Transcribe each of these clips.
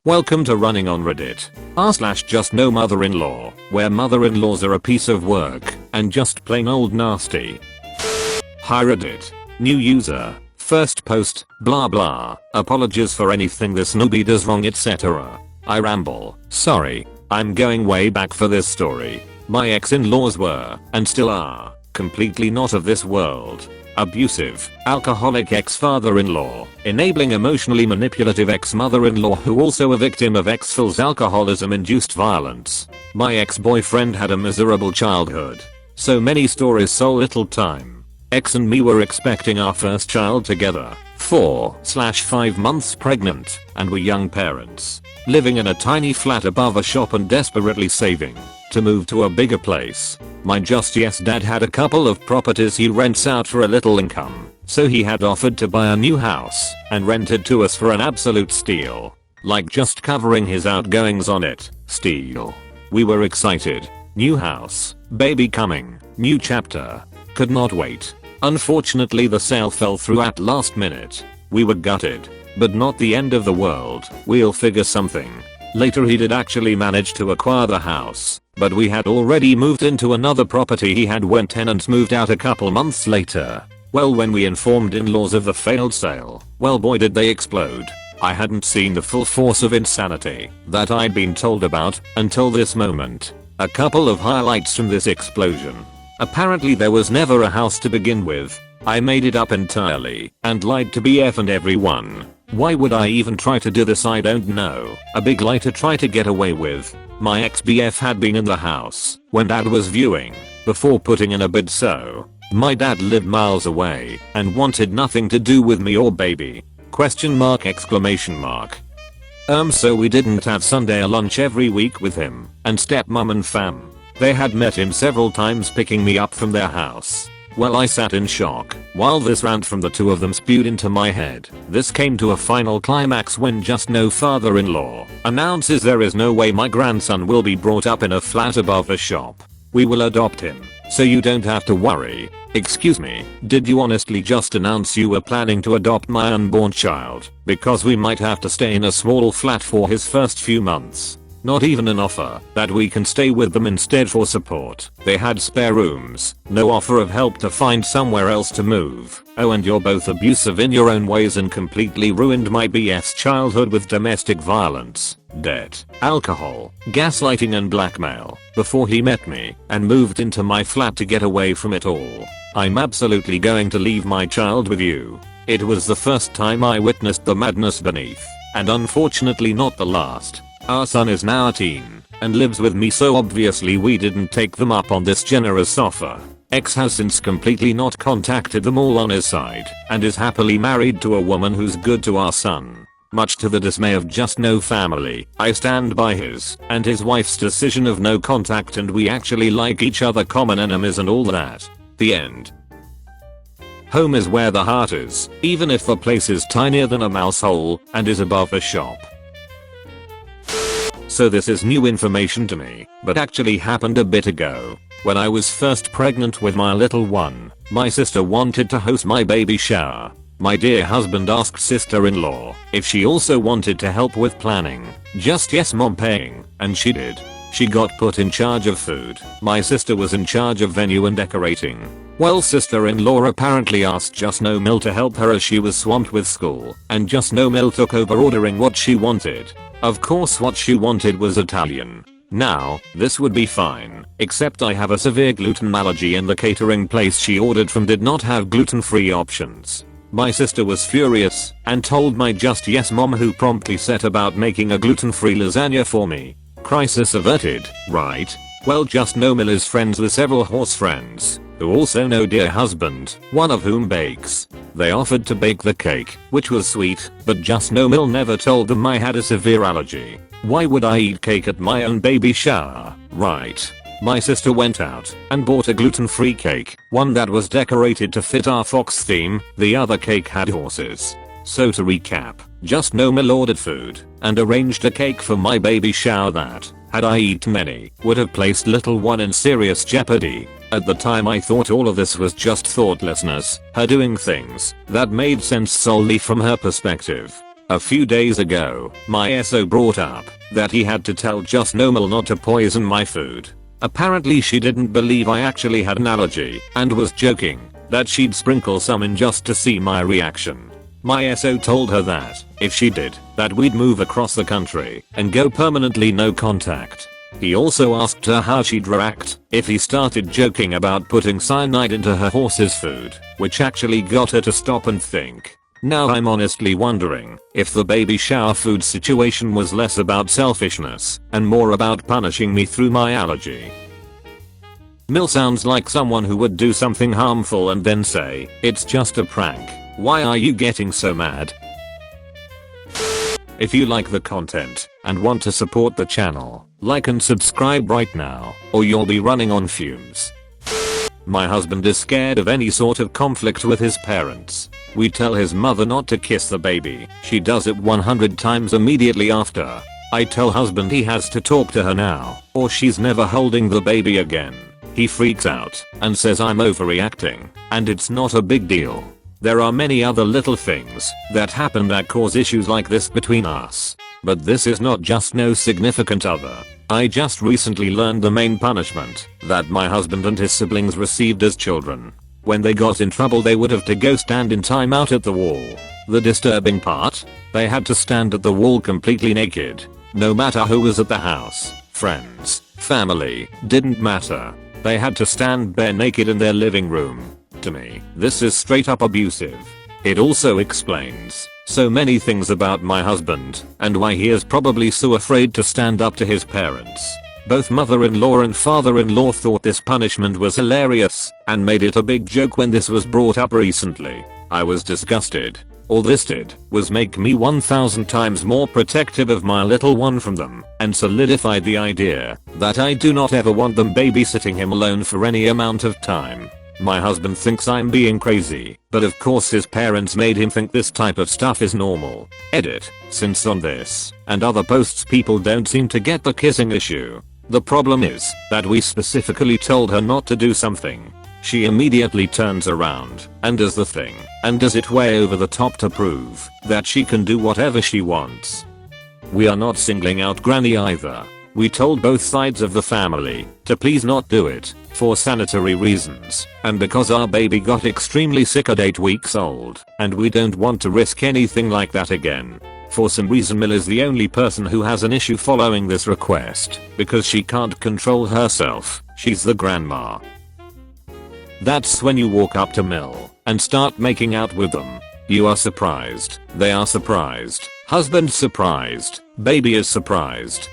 Welcome to Running on Reddit. r/just no mother-in-law, where mother-in-laws are a piece of work and just plain old nasty. Hi Reddit. New user. First post, blah blah. Apologies for anything this newbie does wrong etc. I ramble. Sorry. I'm going way back for this story. My ex-in-laws were, and still are, completely not of this world. Abusive, alcoholic ex-father-in-law, enabling emotionally manipulative ex-mother-in-law who also a victim of ex-fill's alcoholism-induced violence. My ex-boyfriend had a miserable childhood. So many stories so little time. Ex and me were expecting our first child together, 4/5 months pregnant, and were young parents. Living in a tiny flat above a shop and desperately saving to move to a bigger place. My dad had a couple of properties he rents out for a little income, so he had offered to buy a new house and rent it to us for an absolute steal. Like just covering his outgoings on it. Steal. We were excited. New house, baby coming, new chapter. Could not wait. Unfortunately the sale fell through at last minute. We were gutted. But not the end of the world, we'll figure something. Later he did actually manage to acquire the house, but we had already moved into another property he had when tenants moved out a couple months later. Well, when we informed in-laws of the failed sale, well boy did they explode. I hadn't seen the full force of insanity that I'd been told about until this moment. A couple of highlights from this explosion. Apparently there was never a house to begin with. I made it up entirely and lied to BF and everyone. Why would I even try to do this? I don't know. A big lie to try to get away with. My ex-BF had been in the house when dad was viewing before putting in a bid, so my dad lived miles away and wanted nothing to do with me or baby. ? So we didn't have Sunday lunch every week with him and stepmom and fam. They had met him several times picking me up from their house. Well, I sat in shock while this rant from the two of them spewed into my head. This came to a final climax when just no father-in-law announces there is no way my grandson will be brought up in a flat above a shop. We will adopt him, so you don't have to worry. Excuse me, did you honestly just announce you were planning to adopt my unborn child? Because we might have to stay in a small flat for his first few months. Not even an offer that we can stay with them instead for support. They had spare rooms, no offer of help to find somewhere else to move. Oh, and you're both abusive in your own ways and completely ruined my BF's childhood with domestic violence, debt, alcohol, gaslighting and blackmail before he met me and moved into my flat to get away from it all. I'm absolutely going to leave my child with you. It was the first time I witnessed the madness beneath, and unfortunately not the last. Our son is now a teen and lives with me, so obviously we didn't take them up on this generous offer. Ex has since completely not contacted them all on his side and is happily married to a woman who's good to our son. Much to the dismay of just no family, I stand by his and his wife's decision of no contact, and we actually like each other, common enemies and all that. The end. Home is where the heart is, even if the place is tinier than a mouse hole and is above a shop. So this is new information to me, but actually happened a bit ago. When I was first pregnant with my little one, my sister wanted to host my baby shower. My dear husband asked sister-in-law if she also wanted to help with planning. Just yes mom paying, and she did. She got put in charge of food. My sister was in charge of venue and decorating. Well, sister-in-law apparently asked Justnomil to help her as she was swamped with school, and Justnomil took over ordering what she wanted. Of course what she wanted was Italian. Now, this would be fine, except I have a severe gluten allergy and the catering place she ordered from did not have gluten-free options. My sister was furious and told my just yes mom, who promptly set about making a gluten-free lasagna for me. Crisis averted, right? Well, Justnomil is friends with several horse friends who also know dear husband, one of whom bakes. They offered to bake the cake, which was sweet, but Justnomil never told them I had a severe allergy. Why would I eat cake at my own baby shower, right? My sister went out and bought a gluten-free cake, one that was decorated to fit our fox theme, the other cake had horses. So to recap, Justnomil ordered food and arranged a cake for my baby shower that, had I eaten any, would have placed little one in serious jeopardy. At the time I thought all of this was just thoughtlessness, her doing things that made sense solely from her perspective. A few days ago, my SO brought up that he had to tell Justnomil not to poison my food. Apparently she didn't believe I actually had an allergy and was joking that she'd sprinkle some in just to see my reaction. My SO told her that if she did, that we'd move across the country and go permanently no contact. He also asked her how she'd react if he started joking about putting cyanide into her horse's food, which actually got her to stop and think. Now I'm honestly wondering if the baby shower food situation was less about selfishness and more about punishing me through my allergy. Mil sounds like someone who would do something harmful and then say, "It's just a prank. Why are you getting so mad?" If you like the content and want to support the channel, like and subscribe right now, or you'll be running on fumes. My husband is scared of any sort of conflict with his parents. We tell his mother not to kiss the baby. She does it 100 times immediately after. I tell husband he has to talk to her now, or she's never holding the baby again. He freaks out and says I'm overreacting, and it's not a big deal. There are many other little things that happen that cause issues like this between us. But this is not just no significant other. I just recently learned the main punishment that my husband and his siblings received as children. When they got in trouble they would have to go stand in time out at the wall. The disturbing part? They had to stand at the wall completely naked. No matter who was at the house, friends, family, didn't matter. They had to stand bare naked in their living room. To me, this is straight up abusive. It also explains so many things about my husband and why he is probably so afraid to stand up to his parents. Both mother-in-law and father-in-law thought this punishment was hilarious and made it a big joke when this was brought up recently. I was disgusted. All this did was make me 1000 times more protective of my little one from them and solidified the idea that I do not ever want them babysitting him alone for any amount of time. My husband thinks I'm being crazy, but of course his parents made him think this type of stuff is normal. Edit. Since on this and other posts people don't seem to get the kissing issue. The problem is that we specifically told her not to do something. She immediately turns around and does the thing and does it way over the top to prove that she can do whatever she wants. We are not singling out Granny either. We told both sides of the family to please not do it for sanitary reasons and because our baby got extremely sick at 8 weeks old and we don't want to risk anything like that again. For some reason Mil is the only person who has an issue following this request because she can't control herself. She's the grandma. That's when you walk up to Mil and start making out with them. You are surprised. They are surprised. Husband's surprised. Baby is surprised.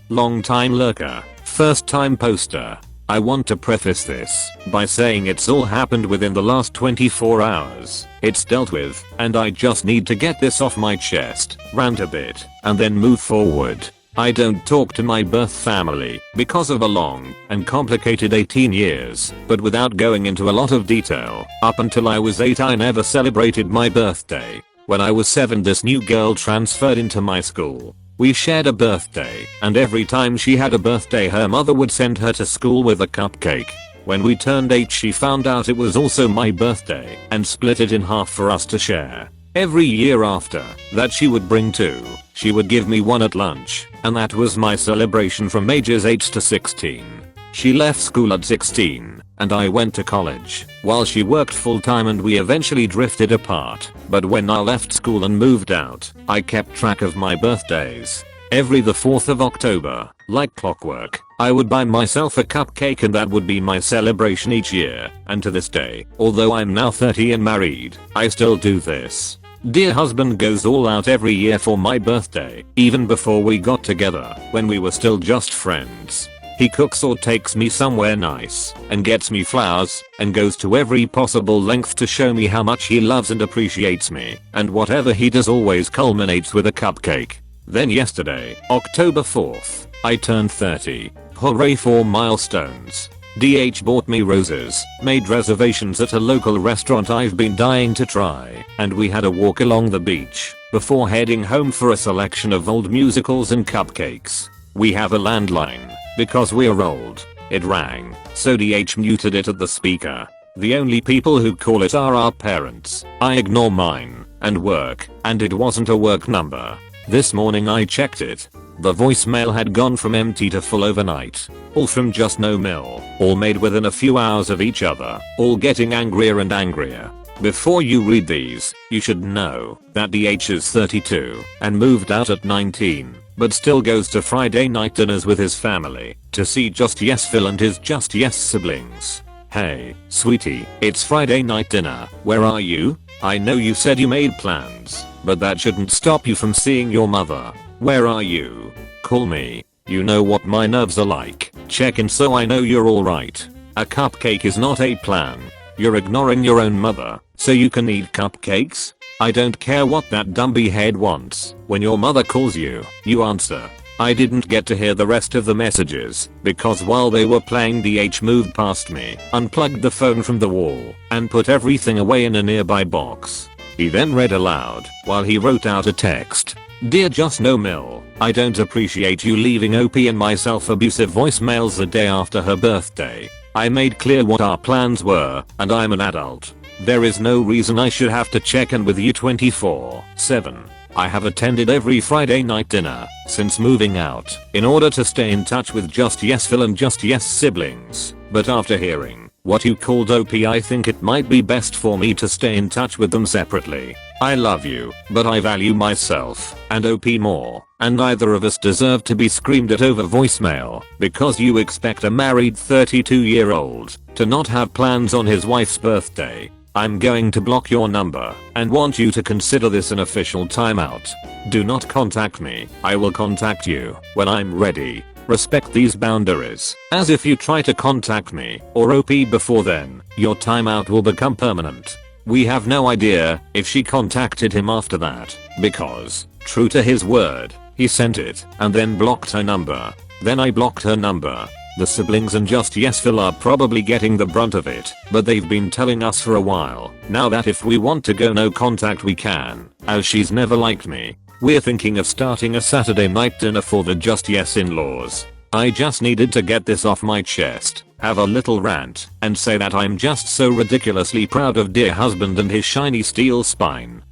Long time lurker. First time poster. I want to preface this by saying it's all happened within the last 24 hours. It's dealt with, and I just need to get this off my chest, rant a bit, and then move forward. I don't talk to my birth family because of a long and complicated 18 years, but without going into a lot of detail, up until I was 8 I never celebrated my birthday. When I was 7 this new girl transferred into my school. We shared a birthday, and every time she had a birthday her mother would send her to school with a cupcake. When we turned 8 she found out it was also my birthday and split it in half for us to share. Every year after that she would bring 2. She would give me 1 at lunch, and that was my celebration from ages 8 to 16. She left school at 16, and I went to college, while she worked full time and we eventually drifted apart. But when I left school and moved out, I kept track of my birthdays. Every the 4th of October, like clockwork, I would buy myself a cupcake and that would be my celebration each year, and to this day, although I'm now 30 and married, I still do this. Dear husband goes all out every year for my birthday, even before we got together, when we were still just friends. He cooks or takes me somewhere nice and gets me flowers and goes to every possible length to show me how much he loves and appreciates me, and whatever he does always culminates with a cupcake. Then yesterday, October 4th, I turned 30. Hooray for milestones. DH bought me roses, made reservations at a local restaurant I've been dying to try, and we had a walk along the beach before heading home for a selection of old musicals and cupcakes. We have a landline because we're old. It rang, so DH muted it at the speaker. The only people who call it are our parents. I ignore mine and work, and it wasn't a work number. This morning I checked it. The voicemail had gone from empty to full overnight. All from Justnomil, all made within a few hours of each other, all getting angrier and angrier. Before you read these, you should know that the H is 32 and moved out at 19, but still goes to Friday night dinners with his family to see Just Yes Phil and his Just Yes siblings. Hey, sweetie, it's Friday night dinner, where are you? I know you said you made plans, but that shouldn't stop you from seeing your mother. Where are you? Call me. You know what my nerves are like. Check in so I know you're alright. A cupcake is not a plan. You're ignoring your own mother, so you can eat cupcakes? I don't care what that dumpy head wants. When your mother calls you, you answer. I didn't get to hear the rest of the messages, because while they were playing the H moved past me, unplugged the phone from the wall, and put everything away in a nearby box. He then read aloud, while he wrote out a text. Dear Justnomil, I don't appreciate you leaving OP and myself abusive voicemails the day after her birthday. I made clear what our plans were, and I'm an adult. There is no reason I should have to check in with you 24/7. I have attended every Friday night dinner since moving out in order to stay in touch with Just Yes Phil and Just Yes siblings, but after hearing what you called OP, I think it might be best for me to stay in touch with them separately. I love you, but I value myself and OP more, and neither of us deserve to be screamed at over voicemail because you expect a married 32-year-old to not have plans on his wife's birthday. I'm going to block your number and want you to consider this an official timeout. Do not contact me. I will contact you when I'm ready. Respect these boundaries, as if you try to contact me or OP before then, your timeout will become permanent. We have no idea if she contacted him after that, because, true to his word, he sent it and then blocked her number. Then I blocked her number. The siblings and Just Yes Phil are probably getting the brunt of it, but they've been telling us for a while now that if we want to go no contact we can, as she's never liked me. We're thinking of starting a Saturday night dinner for the Just Yes in-laws. I just needed to get this off my chest, have a little rant, and say that I'm just so ridiculously proud of dear husband and his shiny steel spine.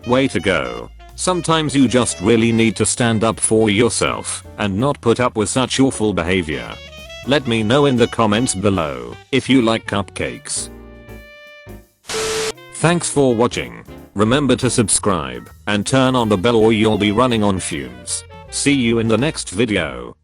Way to go. Sometimes you just really need to stand up for yourself and not put up with such awful behavior. Let me know in the comments below if you like cupcakes. Thanks for watching. Remember to subscribe and turn on the bell or you'll be running on fumes. See you in the next video.